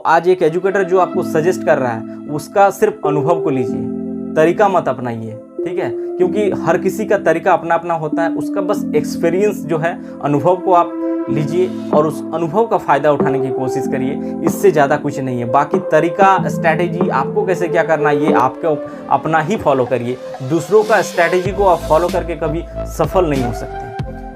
आज एक एजुकेटर जो आपको सजेस्ट कर रहा है उसका सिर्फ अनुभव को लीजिए, तरीका मत अपनाइए, ठीक है। क्योंकि हर किसी का तरीका अपना अपना होता है, उसका बस एक्सपीरियंस जो है, अनुभव को आप लीजिए और उस अनुभव का फ़ायदा उठाने की कोशिश करिए। इससे ज़्यादा कुछ नहीं है। बाकी तरीका, स्ट्रैटेजी आपको कैसे क्या करना है ये आपको अपना ही फॉलो करिए। दूसरों का स्ट्रैटेजी को आप फॉलो करके कभी सफल नहीं हो सकते।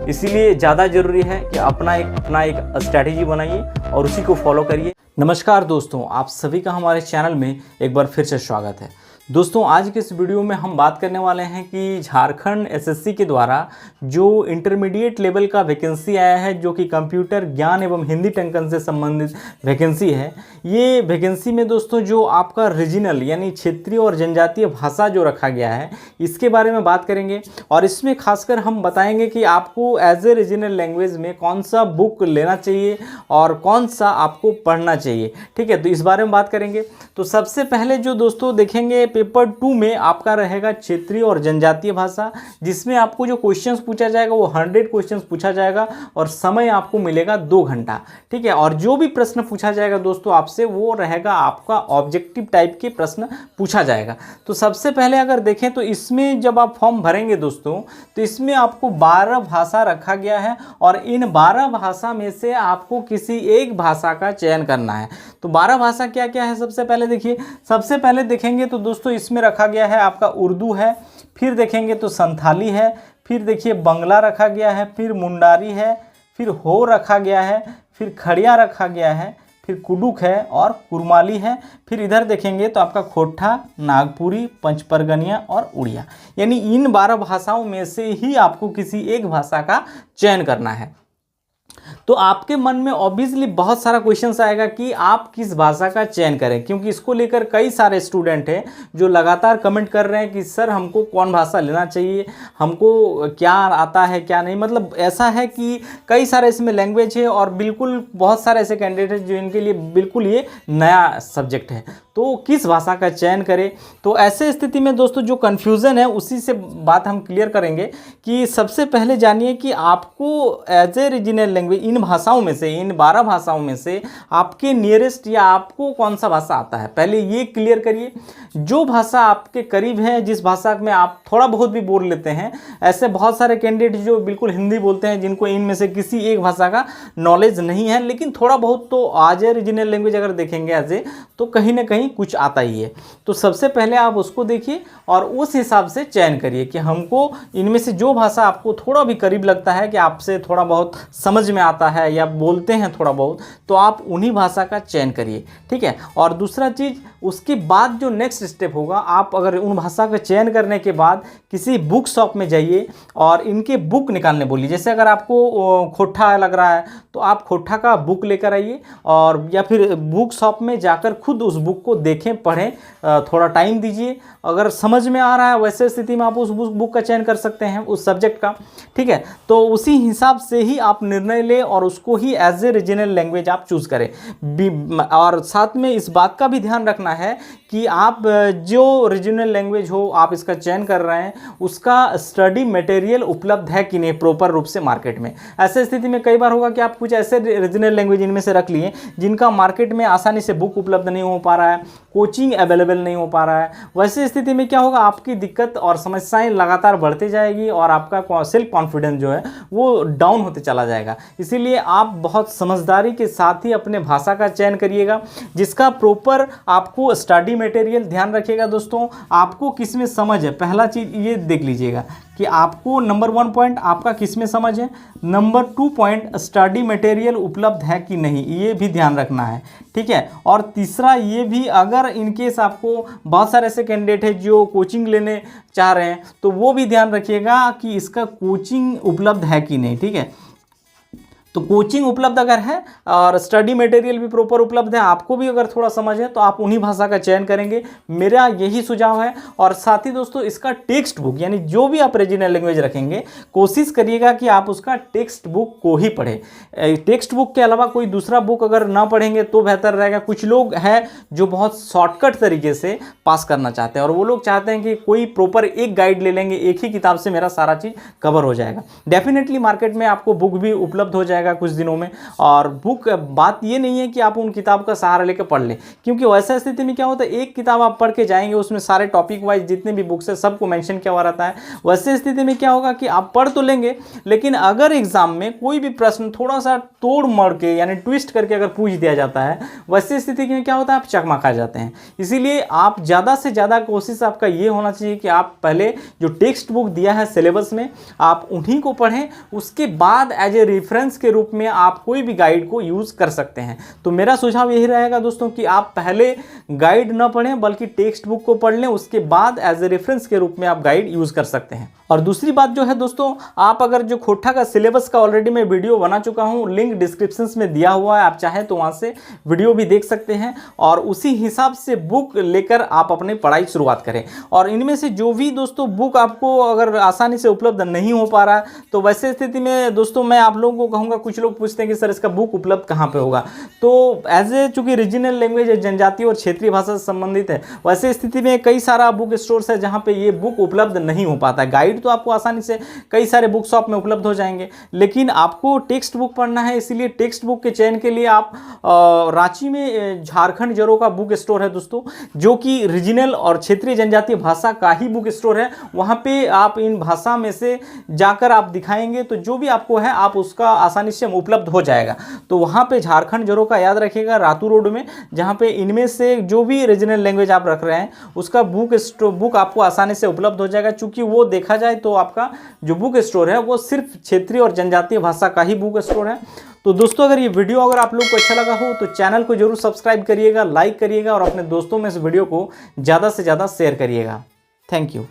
इसीलिए ज़्यादा ज़रूरी है कि अपना एक स्ट्रैटेजी बनाइए और उसी को फॉलो करिए। नमस्कार दोस्तों, आप सभी का हमारे चैनल में एक बार फिर से स्वागत है। दोस्तों, आज के इस वीडियो में हम बात करने वाले हैं कि झारखंड एसएससी के द्वारा जो इंटरमीडिएट लेवल का वैकेंसी आया है, जो कि कंप्यूटर ज्ञान एवं हिंदी टंकन से संबंधित वैकेंसी है। ये वैकेंसी में दोस्तों जो आपका रीजनल यानी क्षेत्रीय और जनजातीय भाषा जो रखा गया है, इसके बारे में बात करेंगे। और इसमें खासकर हम बताएंगे कि आपको एज ए रीजनल लैंग्वेज में कौन सा बुक लेना चाहिए और कौन सा आपको पढ़ना चाहिए, ठीक है। तो इस बारे में बात करेंगे। तो सबसे पहले जो दोस्तों देखेंगे, पेपर 2 में आपका रहेगा क्षेत्रीय और जनजातीय भाषा, जिसमें आपको जो क्वेश्चंस पूछा जाएगा वो 100 क्वेश्चंस पूछा जाएगा और समय आपको मिलेगा 2 घंटा, ठीक है। और जो भी प्रश्न पूछा जाएगा दोस्तों आपसे, वो रहेगा आपका ऑब्जेक्टिव टाइप के प्रश्न पूछा जाएगा। तो सबसे पहले अगर देखें तो इसमें जब आप फॉर्म भरेंगे दोस्तों, तो इसमें आपको 12 भाषा रखा गया है और इन 12 भाषा में से आपको किसी एक भाषा का चयन करना है। तो 12 भाषा क्या क्या है सबसे पहले देखिए। सबसे पहले देखेंगे तो दोस्तों इसमें रखा गया है आपका उर्दू है, फिर देखेंगे तो संथाली है, फिर देखिए बंगला रखा गया है, फिर मुंडारी है, फिर हो रखा गया है, फिर खड़िया रखा गया है, फिर कुडुक है और कुरमाली है। फिर इधर देखेंगे तो आपका खोटा, नागपुरी, पंचपरगनिया और उड़िया, यानी इन 12 भाषाओं में से ही आपको किसी एक भाषा का चयन करना है। तो आपके मन में ऑब्वियसली बहुत सारा क्वेश्चंस आएगा कि आप किस भाषा का चयन करें, क्योंकि इसको लेकर कई सारे स्टूडेंट हैं जो लगातार कमेंट कर रहे हैं कि सर हमको कौन भाषा लेना चाहिए, हमको क्या आता है क्या नहीं। मतलब ऐसा है कि कई सारे इसमें लैंग्वेज है और बिल्कुल बहुत सारे ऐसे कैंडिडेट हैं जो इनके लिए बिल्कुल ये नया सब्जेक्ट है, तो किस भाषा का चयन करें। तो ऐसे स्थिति में दोस्तों जो कन्फ्यूज़न है उसी से बात हम क्लियर करेंगे कि सबसे पहले जानिए कि आपको एज ए रीजनल लैंग्वेज इन भाषाओं में से, इन 12 भाषाओं में से आपके नियरेस्ट या आपको कौन सा भाषा आता है, पहले ये क्लियर करिए। जो भाषा आपके करीब है, जिस भाषा में आप थोड़ा बहुत भी बोल लेते हैं, ऐसे बहुत सारे कैंडिडेट जो बिल्कुल हिंदी बोलते हैं, जिनको इनमें से किसी एक भाषा का नॉलेज नहीं है, लेकिन थोड़ा बहुत तो आज ए रीजनल लैंग्वेज अगर देखेंगे एज ए, तो कहीं ना कहीं कुछ आता ही है। तो सबसे पहले आप उसको देखिए और उस हिसाब से चयन करिए कि हमको इनमें से जो भाषा आपको थोड़ा भी करीब लगता है, कि आपसे थोड़ा बहुत समझ में आता है या बोलते हैं थोड़ा बहुत, तो आप उन्हीं भाषा का चयन करिए, ठीक है। और दूसरा चीज़, उसके बाद जो नेक्स्ट स्टेप होगा, आप अगर उन भाषा का चयन करने के बाद किसी बुक शॉप में जाइए और इनके बुक निकालने बोलिए। जैसे अगर आपको खोटा लग रहा है तो आप खोटा का बुक लेकर आइए, और या फिर बुक शॉप में जाकर खुद उस बुक को देखें, पढ़ें, थोड़ा टाइम दीजिए। अगर समझ में आ रहा है वैसे स्थिति में आप उस बुक का चयन कर सकते हैं, उस सब्जेक्ट का, ठीक है। तो उसी हिसाब से ही आप निर्णय लें और उसको ही एज ए रीजनल लैंग्वेज आप चूज़ करें। और साथ में इस बात का भी ध्यान रखना है कि आप जो रीजनल लैंग्वेज हो आप इसका चयन कर रहे हैं, उसका स्टडी मटेरियल उपलब्ध है कि नहीं प्रॉपर रूप से मार्केट में। ऐसे स्थिति में कई बार होगा कि आप कुछ ऐसे रीजनल लैंग्वेज इनमें से रख लिए जिनका मार्केट में आसानी से बुक उपलब्ध नहीं हो पा रहा है, कोचिंग अवेलेबल नहीं हो पा रहा है। वैसे स्थिति में क्या होगा, आपकी दिक्कत और समस्याएं लगातार बढ़ती जाएगी और आपका सेल्फ कॉन्फिडेंस जो है वो डाउन होते चला जाएगा। इसीलिए आप बहुत समझदारी के साथ ही अपने भाषा का चयन करिएगा, जिसका प्रॉपर आपको स्टडी मटेरियल ध्यान रखिएगा। दोस्तों आपको किस में समझ है, पहला चीज़ ये देख लीजिएगा कि आपको नंबर 1 पॉइंट आपका किस में समझ है, नंबर 2 पॉइंट स्टडी मटेरियल उपलब्ध है कि नहीं, ये भी ध्यान रखना है, ठीक है। और तीसरा ये भी, अगर इनकेस आपको बहुत सारे ऐसे कैंडिडेट हैं जो कोचिंग लेने चाह रहे हैं, तो वो भी ध्यान रखिएगा कि इसका कोचिंग उपलब्ध है कि नहीं, ठीक है। तो कोचिंग उपलब्ध अगर है और स्टडी मटेरियल भी प्रॉपर उपलब्ध है, आपको भी अगर थोड़ा समझ है, तो आप उन्हीं भाषा का चयन करेंगे, मेरा यही सुझाव है। और साथ ही दोस्तों इसका टेक्स्ट बुक, यानी जो भी आप रीजनल लैंग्वेज रखेंगे, कोशिश करिएगा कि आप उसका टेक्स्ट बुक को ही पढ़ें। टेक्स्ट बुक के अलावा कोई दूसरा बुक अगर ना पढ़ेंगे तो बेहतर रहेगा। कुछ लोग हैं जो बहुत शॉर्टकट तरीके से पास करना चाहते हैं और वो लोग चाहते हैं कि कोई प्रॉपर एक गाइड ले लेंगे, एक ही किताब से मेरा सारा चीज़ कवर हो जाएगा। डेफिनेटली मार्केट में आपको बुक भी उपलब्ध हो जाएगा, जाएगा कुछ दिनों में। और बुक बात ये नहीं है कि आप उन किताब का सहारा लेकर पढ़ लें, क्योंकि वैसा स्थिति में क्या होता है, एक किताब आप पढ़ के जाएंगे उसमें सारे टॉपिक वाइज जितने भी बुक्स है सबको मेंशन किया हुआ रहता है। वैसे स्थिति में क्या होगा कि आप पढ़ तो लेंगे, लेकिन अगर एग्जाम में कोई भी प्रश्न थोड़ा सा तोड़ मड़ के यानी ट्विस्ट करके अगर पूछ दिया जाता है, वैसे स्थिति में क्या होता है, आप चकमा खा जाते हैं। इसीलिए आप ज़्यादा से ज़्यादा कोशिश आपका ये होना चाहिए कि आप पहले जो टेक्स्ट बुक दिया है सिलेबस में आप उन्हीं को पढ़ें, उसके बाद एज ए रेफरेंस के रूप में आप कोई भी गाइड को यूज़ कर सकते हैं। तो मेरा सुझाव यही रहेगा दोस्तों कि आप पहले गाइड ना पढ़ें बल्कि टेक्स्ट बुक को पढ़ लें, उसके बाद एज ए रेफरेंस के रूप में आप गाइड यूज़ कर सकते हैं। और दूसरी बात जो है दोस्तों, आप अगर जो खोटा का सिलेबस का ऑलरेडी मैं वीडियो बना चुका हूँ, लिंक डिस्क्रिप्शन में दिया हुआ है, आप चाहें तो वहाँ से वीडियो भी देख सकते हैं और उसी हिसाब से बुक लेकर आप अपनी पढ़ाई शुरुआत करें। और इनमें से जो भी दोस्तों बुक आपको अगर आसानी से उपलब्ध नहीं हो पा रहा है, तो वैसे स्थिति में दोस्तों मैं आप लोगों को कहूँगा, कुछ लोग पूछते हैं कि सर इसका बुक उपलब्ध कहाँ पर होगा, तो एज ए चूँकि रीजनल लैंग्वेज जनजातीय और क्षेत्रीय भाषा से संबंधित है, वैसे स्थिति में कई सारा बुक स्टोर्स है जहाँ पे ये बुक उपलब्ध नहीं हो पाता है। गाइड तो आपको आसानी से कई सारे बुक शॉप में उपलब्ध हो जाएंगे, लेकिन आपको टेक्स्ट बुक पढ़ना है, इसीलिए टेक्स्ट बुक के चयन के लिए आप रांची में झारखंड जरो का बुक स्टोर है दोस्तों, जो कि रीजनल और क्षेत्रीय जनजातीय भाषा का ही बुक स्टोर है। वहाँ पे आप इन भाषा में से जाकर आप दिखाएंगे तो जो भी आपको है आप उसका आसानी से उपलब्ध हो जाएगा। तो वहाँ पे झारखंड जरो का याद रखिएगा, रातू रोड में, जहाँ पे इनमें से जो भी रीजनल लैंग्वेज आप रख रहे हैं उसका बुक आपको आसानी से उपलब्ध हो जाएगा। चूँकि वो देखा जाए तो आपका जो बुक स्टोर है वो सिर्फ क्षेत्रीय और जनजातीय भाषा का ही बुक स्टोर है। तो दोस्तों अगर ये वीडियो अगर आप लोग को अच्छा लगा हो तो चैनल को जरूर सब्सक्राइब करिएगा, लाइक करिएगा और अपने दोस्तों में इस वीडियो को ज़्यादा से ज़्यादा शेयर करिएगा। Thank you.